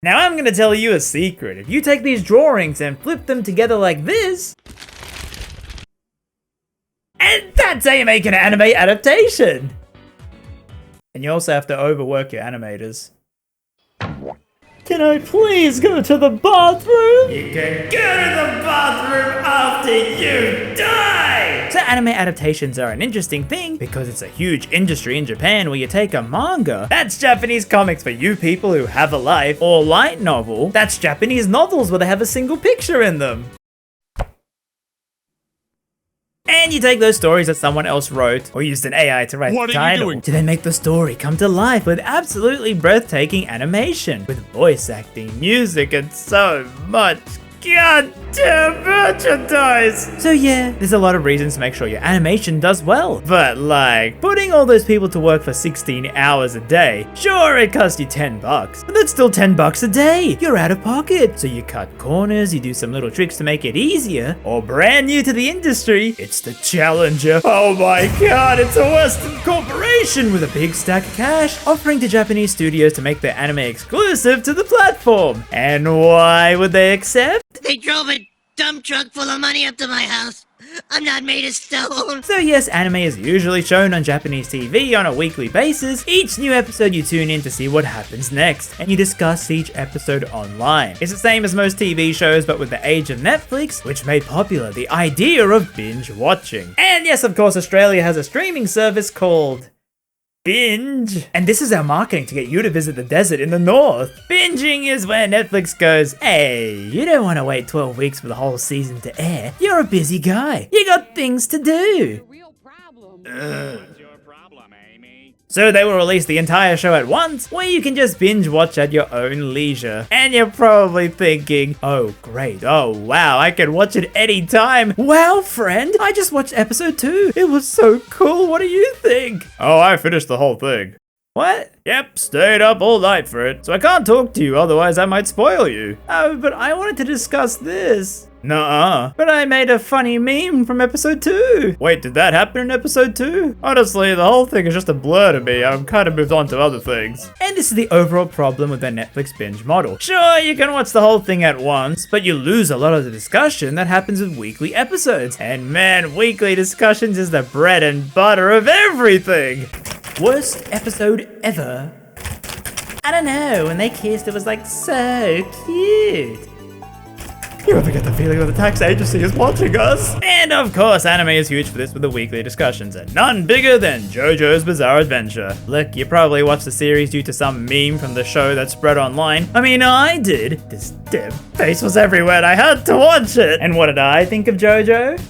Now I'm gonna tell you a secret. If you take these drawings and flip them together like this, and that's how you make an anime adaptation. And you also have to overwork your animators. Can I please go to the bathroom? You can go to the bathroom after you die! So anime adaptations are an interesting thing because it's a huge industry in Japan where you take a manga, that's Japanese comics for you people who have a life, or light novel, that's Japanese novels where they have a single picture in them. And you take those stories that someone else wrote or used an AI to write the title to then make the story come to life with absolutely breathtaking animation, with voice acting, music, and so much goddamn merchandise! So yeah, there's a lot of reasons to make sure your animation does well. But like, putting all those people to work for 16 hours a day, sure it costs you $10, but that's still $10 a day! You're out of pocket! So you cut corners, you do some little tricks to make it easier, or brand new to the industry, it's the Challenger. Oh my god, it's a Western corporation with a big stack of cash, offering to Japanese studios to make their anime exclusive to the platform. And why would they accept? They drove a dump truck full of money up to my house. I'm not made of stone. So yes, anime is usually shown on Japanese TV on a weekly basis. Each new episode you tune in to see what happens next, and you discuss each episode online. It's the same as most TV shows, but with the age of Netflix, which made popular the idea of binge watching. And yes, of course, Australia has a streaming service called Binge. And this is our marketing to get you to visit the desert in the north. Binging is where Netflix goes, hey, you don't want to wait 12 weeks for the whole season to air. You're a busy guy. You got things to do. So they will release the entire show at once, where you can just binge watch at your own leisure. And you're probably thinking, oh great, oh wow, I can watch it anytime. Wow friend, I just watched episode 2. It was so cool, what do you think? Oh, I finished the whole thing. What? Yep, stayed up all night for it, so I can't talk to you, otherwise I might spoil you. Oh, but I wanted to discuss this. Nuh-uh. But I made a funny meme from episode 2. Wait, did that happen in episode 2? Honestly, the whole thing is just a blur to me. I've kind of moved on to other things. And this is the overall problem with the Netflix binge model. Sure, you can watch the whole thing at once, but you lose a lot of the discussion that happens with weekly episodes. And man, weekly discussions is the bread and butter of everything. Worst episode ever? I don't know, when they kissed it was like so cute. You ever get the feeling that the tax agency is watching us? And of course, anime is huge for this with the weekly discussions, and none bigger than JoJo's Bizarre Adventure. Look, you probably watched the series due to some meme from the show that spread online. I mean, I did. This damn face was everywhere and I had to watch it. And what did I think of JoJo?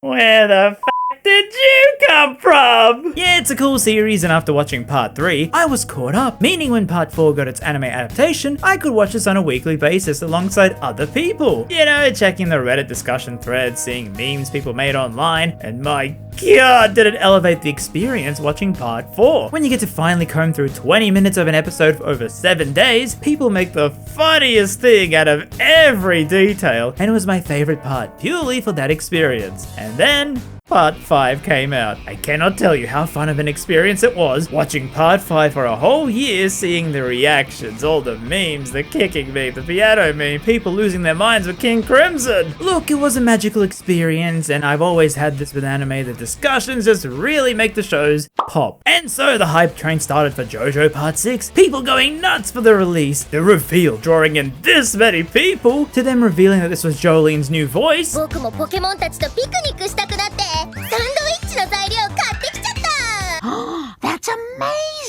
Where the f did you come from? Yeah, it's a cool series, and after watching part 3, I was caught up, meaning when part 4 got its anime adaptation, I could watch this on a weekly basis alongside other people. You know, checking the Reddit discussion threads, seeing memes people made online, and my god, did it elevate the experience watching part 4. When you get to finally comb through 20 minutes of an episode for over 7 days, people make the funniest thing out of every detail, and it was my favorite part purely for that experience. And then Part 5 came out. I cannot tell you how fun of an experience it was watching Part 5 for a whole year, seeing the reactions, all the memes, the kicking meme, the piano meme, people losing their minds with King Crimson. Look, it was a magical experience, and I've always had this with anime. The discussions just really make the shows pop. And so the hype train started for JoJo Part 6. People going nuts for the release, the reveal drawing in this many people, to them revealing that this was Jolene's new voice. 僕もポケモンたちとピクニックしたくなってサンドイッチの材料買ってきちゃった That's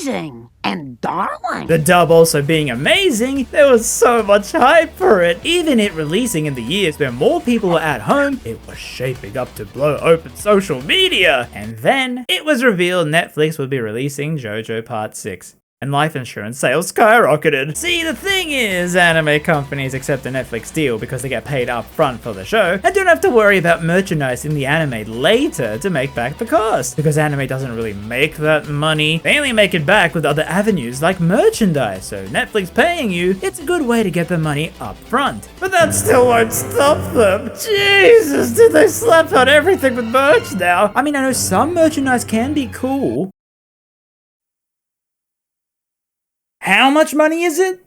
amazing. And darling. The dub also being amazing, there was so much hype for it. Even it releasing in the years where more people were at home, it was shaping up to blow open social media. And then it was revealed Netflix would be releasing JoJo Part 6. And life insurance sales skyrocketed. See, the thing is, anime companies accept a Netflix deal because they get paid up front for the show and don't have to worry about merchandise in the anime later to make back the cost. Because anime doesn't really make that money, they only make it back with other avenues like merchandise. So Netflix paying you, it's a good way to get the money up front. But that still won't stop them. Jesus, did they slap on everything with merch now? I mean, I know some merchandise can be cool. How much money is it?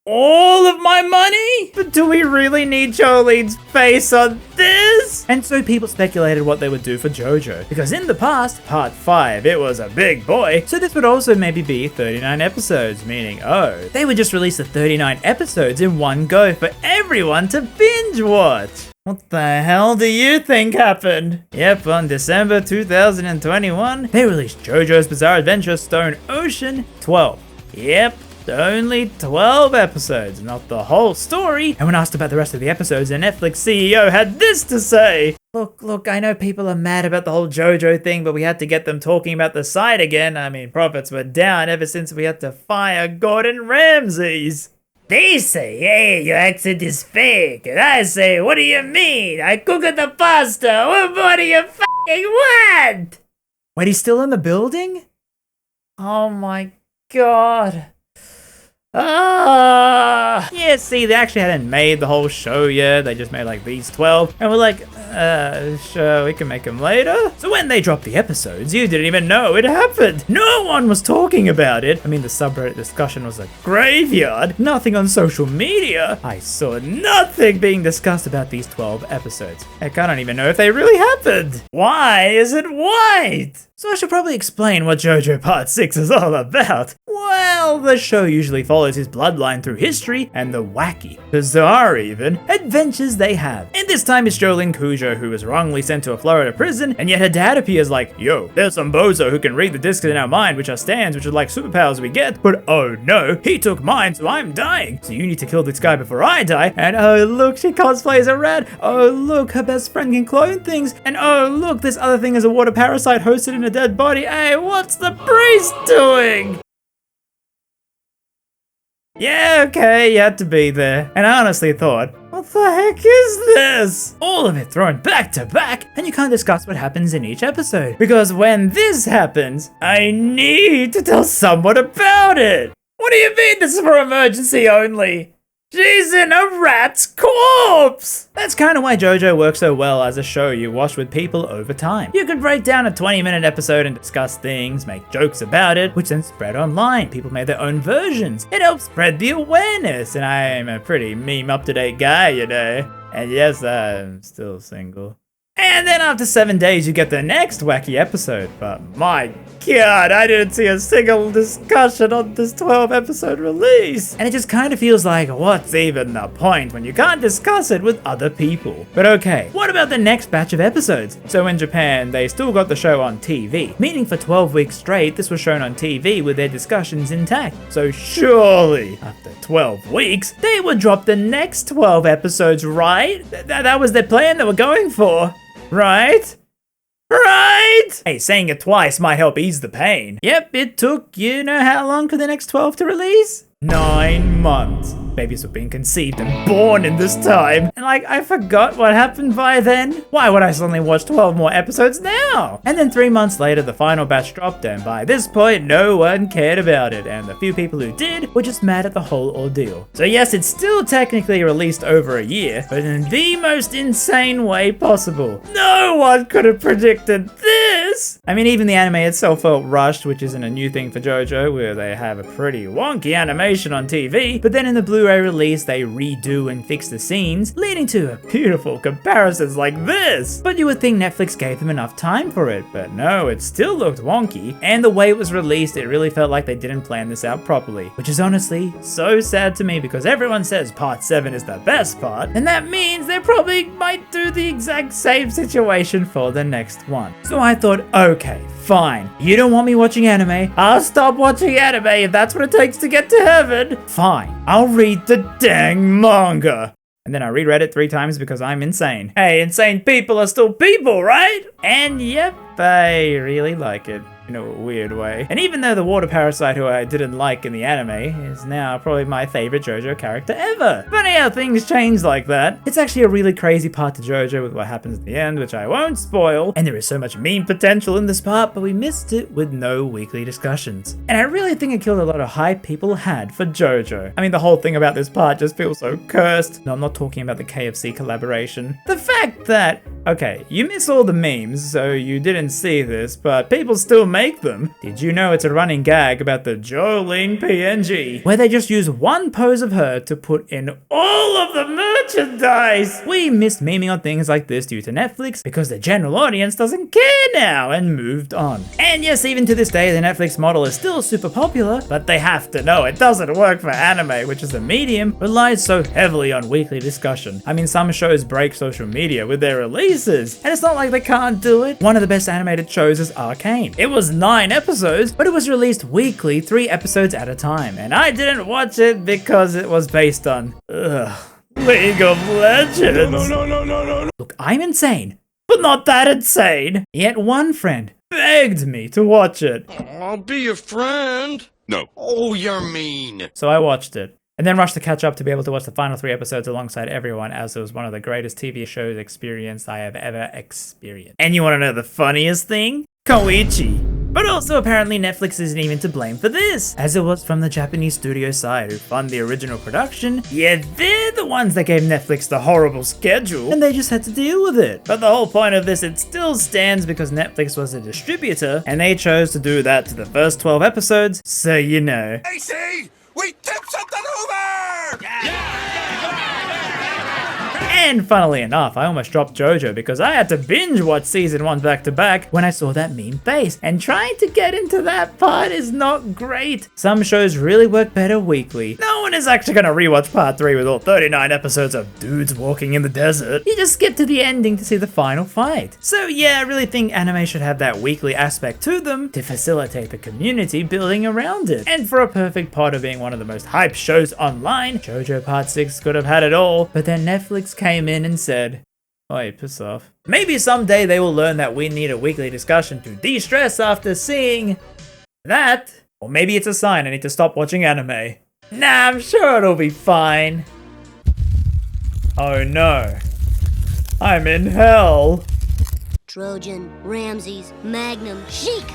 all of my money? But do we really need Jolene's face on this? And so people speculated what they would do for JoJo, because in the past, part 5, it was a big boy, so this would also maybe be 39 episodes, meaning, oh, they would just release the 39 episodes in one go for everyone to binge watch. What the hell do you think happened? Yep, on December 2021, they released JoJo's Bizarre Adventure Stone Ocean 12. Yep, only 12 episodes, not the whole story. And when asked about the rest of the episodes, the Netflix CEO had this to say. Look, I know people are mad about the whole JoJo thing, but we had to get them talking about the site again. I mean, profits were down ever since we had to fire Gordon Ramsay. They say, hey, your accent is fake. And I say, what do you mean? I cooked the pasta. What more do you fucking want? Wait, he's still in the building? Oh my god. Yeah, see, they actually hadn't made the whole show yet. They just made like these 12. And we're like, sure, we can make them later. So when they dropped the episodes, you didn't even know it happened. No one was talking about it. I mean, the subreddit discussion was a graveyard. Nothing on social media. I saw nothing being discussed about these 12 episodes. Heck, I don't even know if they really happened. Why is it white? So I should probably explain what JoJo Part 6 is all about. Well, the show usually follows his bloodline through history and the wacky, bizarre even, adventures they have. And this time it's Jolene Cujo who was wrongly sent to a Florida prison, and yet her dad appears like, yo, there's some bozo who can read the discs in our mind, which are stands, which are like superpowers we get, but oh no, he took mine, so I'm dying. So you need to kill this guy before I die, and oh look, she cosplays a rat. Oh look, her best friend can clone things, and oh look, this other thing is a water parasite hosted in a dead body. Hey, what's the priest doing? Yeah, okay, you had to be there. And I honestly thought, what the heck is this? All of it thrown back to back, and you can't discuss what happens in each episode. Because when this happens, I need to tell someone about it. What do you mean this is for emergency only? She's in a rat's corpse! That's kind of why JoJo works so well as a show you watch with people over time. You could break down a 20-minute episode and discuss things, make jokes about it, which then spread online. People made their own versions. It helps spread the awareness, and I'm a pretty meme up-to-date guy, you know. And yes, I'm still single. And then after 7 days, you get the next wacky episode. But my god, I didn't see a single discussion on this 12-episode release. And it just kind of feels like, what's even the point when you can't discuss it with other people? But okay, what about the next batch of episodes? So in Japan, they still got the show on TV, meaning for 12 weeks straight, this was shown on TV with their discussions intact. So surely, after 12 weeks, they would drop the next 12 episodes, right? That was their plan they were going for. Right? Right? Hey, saying it twice might help ease the pain. Yep, it took, you know how long for the next 12 to release? 9 months. Babies were being conceived and born in this time. And like, I forgot what happened by then. Why would I suddenly watch 12 more episodes now? And then 3 months later, the final batch dropped, and by this point, no one cared about it. And the few people who did were just mad at the whole ordeal. So yes, it's still technically released over a year, but in the most insane way possible. No one could have predicted this. I mean, even the anime itself felt rushed, which isn't a new thing for JoJo, where they have a pretty wonky animation on TV, but then in the Blu-ray release, they redo and fix the scenes, leading to beautiful comparisons like this. But you would think Netflix gave them enough time for it, but no, it still looked wonky, and the way it was released, it really felt like they didn't plan this out properly, which is honestly so sad to me because everyone says part 7 is the best part, and that means they probably might do the exact same situation for the next one. So I thought, okay, fine. You don't want me watching anime? I'll stop watching anime if that's what it takes to get to heaven. Fine. I'll read the dang manga. And then I reread it 3 times because I'm insane. Hey, insane people are still people, right? And yep, I really like it. In a weird way. And even though the water parasite who I didn't like in the anime is now probably my favorite JoJo character ever. Funny how things change like that. It's actually a really crazy part to JoJo with what happens at the end, which I won't spoil. And there is so much meme potential in this part, but we missed it with no weekly discussions. And I really think it killed a lot of hype people had for JoJo. I mean, the whole thing about this part just feels so cursed. No, I'm not talking about the KFC collaboration. The fact that, okay, you miss all the memes, so you didn't see this, but people still make them. Did you know it's a running gag about the Jolene PNG, where they just use one pose of her to put in all of the merchandise? We missed memeing on things like this due to Netflix because the general audience doesn't care now and moved on. And yes, even to this day, the Netflix model is still super popular, but they have to know it doesn't work for anime, which is a medium relies so heavily on weekly discussion. I mean, some shows break social media with their releases, and it's not like they can't do it. One of the best animated shows is Arcane. It was 9 episodes, but it was released weekly, 3 episodes at a time, and I didn't watch it because it was based on League of Legends. No. Look, I'm insane, but not that insane. Yet one friend begged me to watch it. I'll be your friend. No. Oh, you're mean. So I watched it, and then rushed to catch up to be able to watch the final 3 episodes alongside everyone, as it was one of the greatest TV shows experience I have ever experienced. And you want to know the funniest thing? Koichi. But also apparently Netflix isn't even to blame for this, as it was from the Japanese studio side who fund the original production. Yeah, they're the ones that gave Netflix the horrible schedule, and they just had to deal with it. But the whole point of this, it still stands because Netflix was a distributor, and they chose to do that to the first 12 episodes, so you know. AC, we tipped something over! And funnily enough, I almost dropped JoJo because I had to binge watch season 1 back to back when I saw that meme face, and trying to get into that part is not great. Some shows really work better weekly. No one is actually gonna rewatch part 3 with all 39 episodes of dudes walking in the desert. You just skip to the ending to see the final fight. So yeah, I really think anime should have that weekly aspect to them to facilitate the community building around it. And for a perfect part of being one of the most hyped shows online, JoJo Part 6 could have had it all, but then Netflix came in and said, "Oi, piss off." Maybe someday they will learn that we need a weekly discussion to de-stress after seeing that. Or maybe it's a sign I need to stop watching anime. Nah, I'm sure it'll be fine. Oh no. I'm in hell. Trojan, Ramses, Magnum, Sheik.